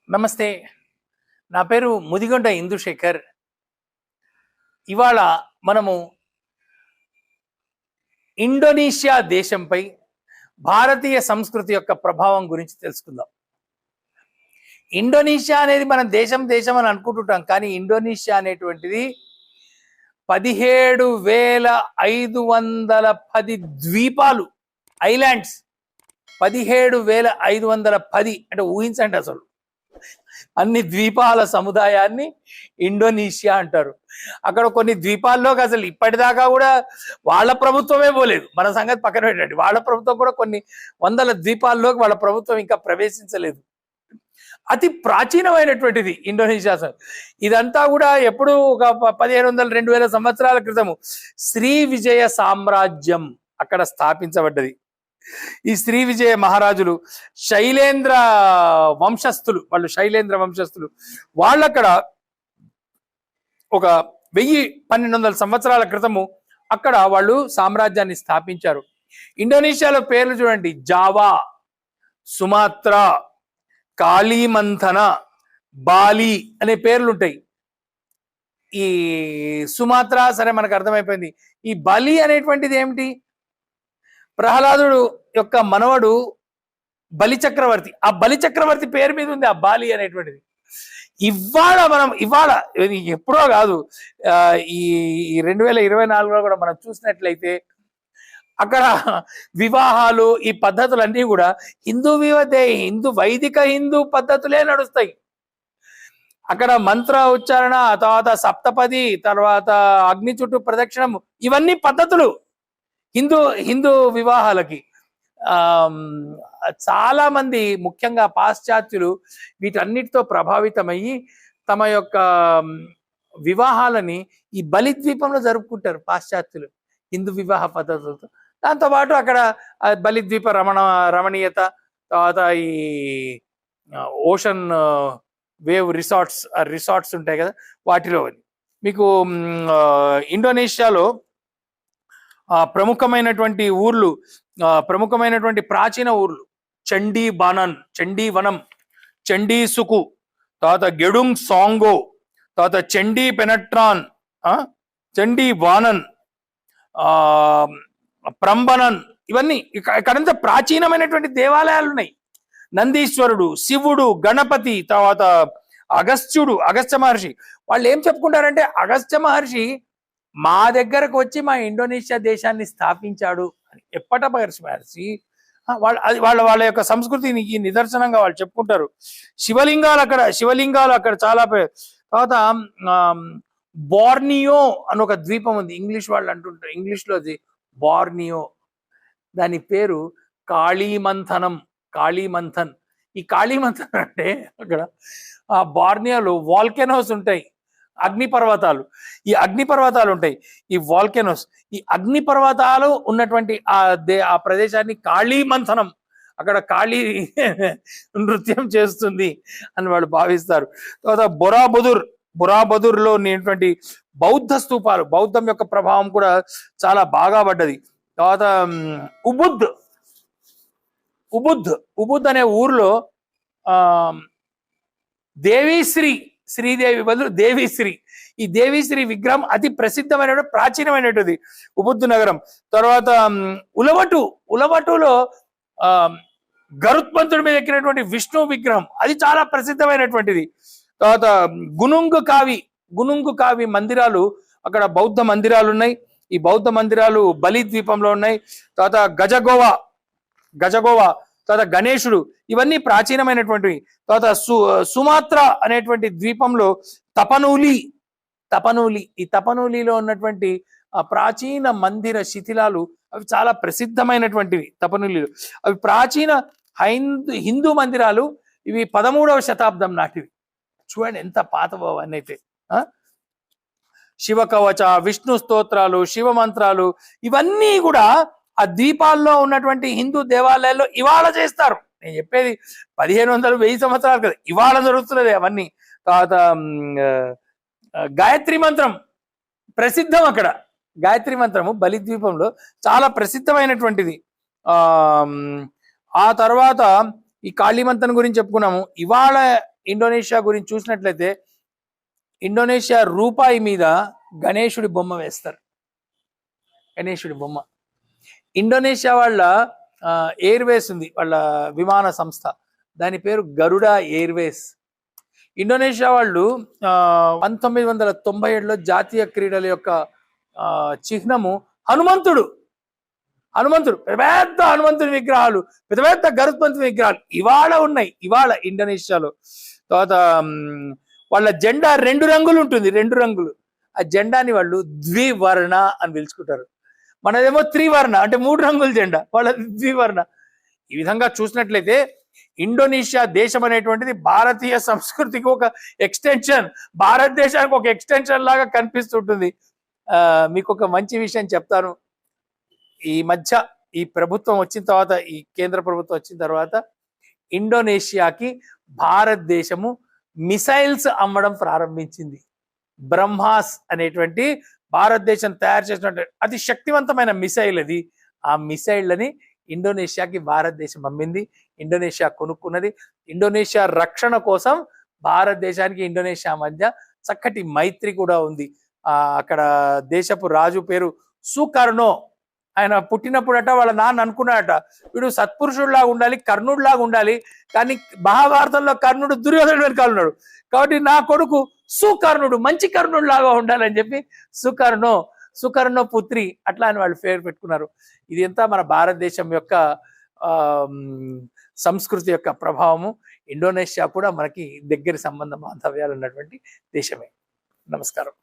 నమస్తే. నా పేరు ముదిగొండ ఇందుశేఖర్. ఇవాళ మనము ఇండోనేషియా దేశంపై భారతీయ సంస్కృతి యొక్క ప్రభావం గురించి తెలుసుకుందాం. ఇండోనేషియా అనేది మనం దేశం దేశం అని అనుకుంటుంటాం, కానీ ఇండోనేషియా అనేటువంటిది 17,510 ద్వీపాలు, ఐలాండ్స్. 17,510 అంటే ఊహించండి, అసలు అన్ని ద్వీపాల సముదాయాన్ని ఇండోనేషియా అంటారు. అక్కడ కొన్ని ద్వీపాల్లోకి అసలు ఇప్పటిదాకా కూడా వాళ్ళ ప్రభుత్వమే పోలేదు. మన సంగతి పక్కన పెట్టండి, వాళ్ళ ప్రభుత్వం కూడా కొన్ని వందల ద్వీపాల్లోకి వాళ్ళ ప్రభుత్వం ఇంకా ప్రవేశించలేదు. అతి ప్రాచీనమైనటువంటిది ఇండోనేషియా. ఇదంతా కూడా ఎప్పుడు ఒక 1500-2000 సంవత్సరాల క్రితము శ్రీ విజయ సామ్రాజ్యం అక్కడ స్థాపించబడ్డది. ఈ శ్రీ విజయ మహారాజులు శైలేంద్ర వంశస్థులు, వాళ్ళక్కడ ఒక 1000-1200 సంవత్సరాల క్రితము అక్కడ వాళ్ళు సామ్రాజ్యాన్ని స్థాపించారు. ఇండోనేషియాలో పేర్లు చూడండి: జావా, సుమాత్రా, కాళీమంథన, బాలి అనే పేర్లు ఉంటాయి. ఈ సుమాత్రా సరే మనకు అర్థమైపోయింది. ఈ బాలి అనేటువంటిది ఏమిటి? ప్రహ్లాదుడు యొక్క మనవడు బలి చక్రవర్తి, ఆ బలి చక్రవర్తి పేరు మీద ఉంది ఆ బాలి అనేటువంటిది. ఇవాళ ఎప్పుడో కాదు, ఈ 2024లో కూడా మనం చూసినట్లయితే అక్కడ వివాహాలు, ఈ పద్ధతులన్నీ కూడా హిందూ వైదిక హిందూ పద్ధతులే నడుస్తాయి. అక్కడ మంత్ర ఉచ్చారణ, తర్వాత సప్తపది, తర్వాత అగ్ని చుట్టూ ప్రదక్షిణం, ఇవన్నీ పద్ధతులు హిందూ వివాహాలకి. చాలా మంది ముఖ్యంగా పాశ్చాత్యులు వీటన్నిటితో ప్రభావితమయ్యి తమ యొక్క వివాహాలని ఈ బలిద్వీపంలో జరుపుకుంటారు పాశ్చాత్యులు, హిందూ వివాహ పద్ధతులతో. దాంతోపాటు అక్కడ బలిద్వీప రమణీయత, తర్వాత ఈ ఓషన్ వేవ్ రిసార్ట్స్ ఉంటాయి కదా, వాటిలో మీకు ఇండోనేషియాలో ప్రముఖమైనటువంటి ప్రాచీన ఊర్లు: చండీవనం, చండీసుకు, తర్వాత గెడుంగ్ సాంగో, తర్వాత చండీ పెనట్రాన్, చండీ వానన్, ప్రంబనన్, ఇవన్నీ ఇక్కడంతా ప్రాచీనమైనటువంటి దేవాలయాలు ఉన్నాయి. నందీశ్వరుడు, శివుడు, గణపతి, తర్వాత అగస్త్య మహర్షి. వాళ్ళు ఏం చెప్పుకుంటారంటే, అగస్త్య మహర్షి మా దగ్గరకు వచ్చి మా ఇండోనేషియా దేశాన్ని స్థాపించాడు అని. ఎప్పట మహర్షి వాళ్ళ యొక్క సంస్కృతికి నిదర్శనంగా వాళ్ళు చెప్పుకుంటారు. శివలింగాలు అక్కడ చాలా. తర్వాత బోర్నియో అని ఒక ద్వీపం ఉంది, ఇంగ్లీష్ వాళ్ళు అంటుంటారు, ఇంగ్లీష్లో అది బోర్నియో. దాని పేరు కాళీమంథన్. ఈ కాళీమంథన్ అంటే అక్కడ బోర్నియోలో వాల్కెనోస్ ఉంటాయి, అగ్నిపర్వతాలు. ఈ అగ్నిపర్వతాలు ఉంటాయి, ఈ వాల్కెనోస్. ఈ అగ్నిపర్వతాలు ఉన్నటువంటి ఆ ప్రదేశాన్ని కాళీమంథనం, అక్కడ కాళీ నృత్యం చేస్తుంది అని వాళ్ళు భావిస్తారు. తర్వాత బొరాబదుర్లో ఉన్నటువంటి బౌద్ధ స్తూపాలు, బౌద్ధం యొక్క ప్రభావం కూడా చాలా బాగా పడ్డది. తర్వాత ఉబుద్ అనే ఊర్లో శ్రీదేవి బదులు దేవిశ్రీ, ఈ దేవిశ్రీ విగ్రహం అతి ప్రసిద్ధమైన ప్రాచీనమైనటువంటిది ఉబుద్దు నగరం. తర్వాత ఉలవటులో గరుత్మంతుడి మీద ఎక్కినటువంటి విష్ణు విగ్రహం, అది చాలా ప్రసిద్ధమైనటువంటిది. తర్వాత గునుంగు కావి మందిరాలు, అక్కడ బౌద్ధ మందిరాలు ఉన్నాయి. ఈ బౌద్ధ మందిరాలు బలి ద్వీపంలో ఉన్నాయి. తర్వాత గజగోవా, తర్వాత గణేశుడు, ఇవన్నీ ప్రాచీనమైనటువంటివి. తర్వాత సుమాత్రా అనేటువంటి ద్వీపంలో తపనూలి, ఈ తపనూలిలో ఉన్నటువంటి ప్రాచీన మందిర శిథిలాలు, అవి చాలా ప్రసిద్ధమైనటువంటివి. తపనూలిలో అవి ప్రాచీన హిందూ మందిరాలు. ఇవి 13వ శతాబ్దం నాటివి. చూడండి ఎంత పాతవో అవన్నీ అయితే. శివ కవచ, విష్ణు స్తోత్రాలు, శివ మంత్రాలు, ఇవన్నీ కూడా ఆ ద్వీపాల్లో ఉన్నటువంటి హిందూ దేవాలయాల్లో ఇవాళ చేస్తారు. నేను చెప్పేది 1500-1000 సంవత్సరాలు కదా, ఇవాళ జరుగుతున్నది అవన్నీ. తర్వాత గాయత్రి మంత్రం ప్రసిద్ధం అక్కడ. గాయత్రి మంత్రము బలిద్వీపంలో చాలా ప్రసిద్ధమైనటువంటిది. ఆ తర్వాత ఈ కాళీమంతన్ గురించి చెప్పుకున్నాము. ఇవాళ ఇండోనేషియా గురించి చూసినట్లయితే ఇండోనేషియా రూపాయి మీద గణేశుడి బొమ్మ వేస్తారు. గణేశుడి బొమ్మ. ఇండోనేషియా వాళ్ళ ఎయిర్వేస్ ఉంది, వాళ్ళ విమాన సంస్థ, దాని పేరు గరుడా ఎయిర్వేస్. ఇండోనేషియా వాళ్ళు 1997లో జాతీయ క్రీడల యొక్క చిహ్నము హనుమంతుడు. పెద్ద హనుమంతుడి విగ్రహాలు, పెద్ద పెద్ద గరుత్మంతుడి విగ్రహాలు ఇవాళ ఉన్నాయి. ఇవాళ ఇండోనేషియాలో తర్వాత వాళ్ళ జెండా 2 రంగులు ఉంటుంది, 2 రంగులు. ఆ జెండాని వాళ్ళు ద్వివర్ణ అని పిలుచుకుంటారు. మనదేమో త్రివర్ణ, అంటే 3 రంగుల జెండా, వాళ్ళ ద్వివర్ణ. ఈ విధంగా చూసినట్లయితే ఇండోనేషియా దేశం అనేటువంటిది భారతీయ సంస్కృతికి ఒక ఎక్స్టెన్షన్, భారతదేశానికి ఒక ఎక్స్టెన్షన్ లాగా కనిపిస్తుంటుంది. మీకు ఒక మంచి విషయం చెప్తాను. ఈ మధ్య ఈ ప్రభుత్వం వచ్చిన తర్వాత, ఈ కేంద్ర ప్రభుత్వం వచ్చిన తర్వాత ఇండోనేషియాకి భారతదేశము మిసైల్స్ అమ్మడం ప్రారంభించింది. బ్రహ్మాస్ అనేటువంటి భారతదేశం తయారు చేసినటువంటి అతి శక్తివంతమైన మిసైల్ అది. ఆ మిసైళ్ళని ఇండోనేషియాకి భారతదేశం అమ్మింది, ఇండోనేషియా కొనుక్కున్నది. ఇండోనేషియా రక్షణ కోసం భారతదేశానికి ఇండోనేషియా మధ్య చక్కటి మైత్రి కూడా ఉంది. అక్కడ దేశపు రాజు పేరు సుకర్ణో. ఆయన పుట్టినప్పుడట వాళ్ళ నాన్న అనుకున్నాడట, వీడు సత్పురుషుడిలాగా ఉండాలి, కర్ణుడిలాగా ఉండాలి, కానీ మహాభారతంలో కర్ణుడు దుర్యోధనుడు వెనకాల ఉన్నాడు, కాబట్టి నా కొడుకు సుకర్ణుడు, మంచి కర్ణుడు లాగా ఉండాలని చెప్పి సుకర్ణో పుత్రి అట్లా అని వాళ్ళు పేరు పెట్టుకున్నారు. ఇది ఎంత మన భారతదేశం యొక్క సంస్కృతి యొక్క ప్రభావము. ఇండోనేషియా కూడా మనకి దగ్గర సంబంధ బాంధవ్యాలు ఉన్నటువంటి దేశమే. నమస్కారం.